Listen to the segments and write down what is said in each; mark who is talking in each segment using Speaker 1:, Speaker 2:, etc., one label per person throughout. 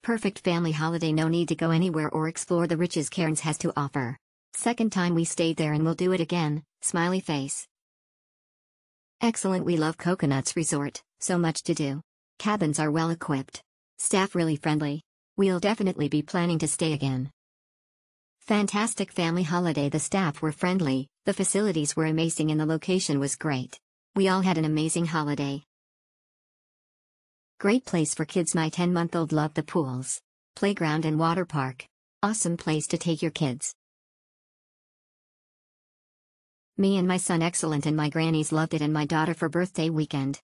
Speaker 1: Perfect family holiday, no need to go anywhere or explore the riches Cairns has to offer. Second time we stayed there and we'll do it again, smiley face. Excellent, we love Coconuts Resort, so much to do. Cabins are well equipped. Staff really friendly. We'll definitely be planning to stay again. Fantastic family holiday, the staff were friendly, the facilities were amazing and the location was great. We all had an amazing holiday. Great place for kids, my 10-month-old loved the pools, playground and water park. Awesome place to take your kids. Me and my son excellent, and my grannies loved it, and my daughter for birthday weekend.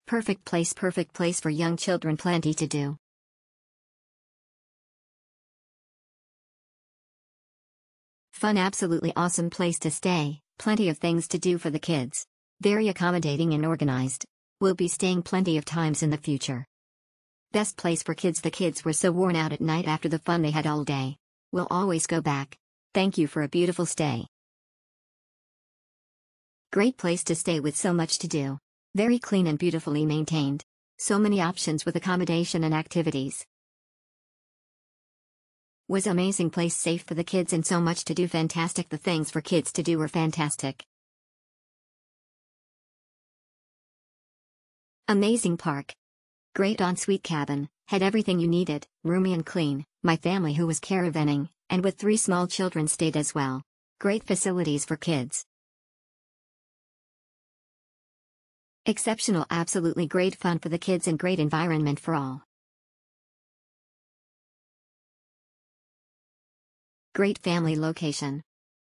Speaker 1: Perfect place for young children, plenty to do. Fun, absolutely awesome place to stay, plenty of things to do for the kids. Very accommodating and organized. We'll be staying plenty of times in the future. Best place for kids, the kids were so worn out at night after the fun they had all day. We'll always go back. Thank you for a beautiful stay. Great place to stay with so much to do. Very clean and beautifully maintained. So many options with accommodation and activities. Was amazing place, safe for the kids and so much to do, fantastic. The things for kids to do were fantastic. Amazing park. Great ensuite cabin, had everything you needed, roomy and clean. My family who was caravanning, and with 3 small children stayed as well. Great facilities for kids. Exceptional, absolutely great fun for the kids and great environment for all. Great family location.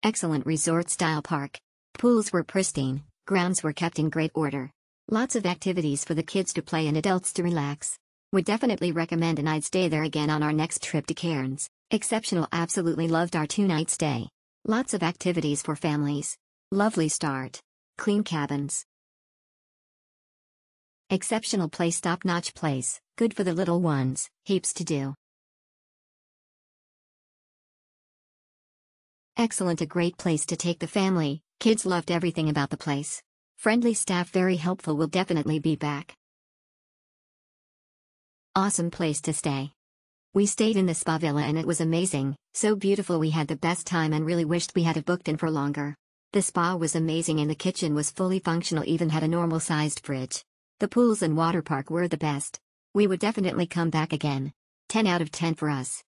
Speaker 1: Excellent resort-style park. Pools were pristine, grounds were kept in great order. Lots of activities for the kids to play and adults to relax. Would definitely recommend, and I'd stay there again on our next trip to Cairns. Exceptional, absolutely loved our 2-night stay. Lots of activities for families. Lovely start. Clean cabins. Exceptional place, top-notch place, good for the little ones, heaps to do. Excellent, a great place to take the family, kids loved everything about the place. Friendly staff, very helpful, will definitely be back. Awesome place to stay. We stayed in the spa villa and it was amazing, so beautiful, we had the best time and really wished we had have booked in for longer. The spa was amazing and the kitchen was fully functional, even had a normal sized fridge. The pools and water park were the best. We would definitely come back again. 10 out of 10 for us.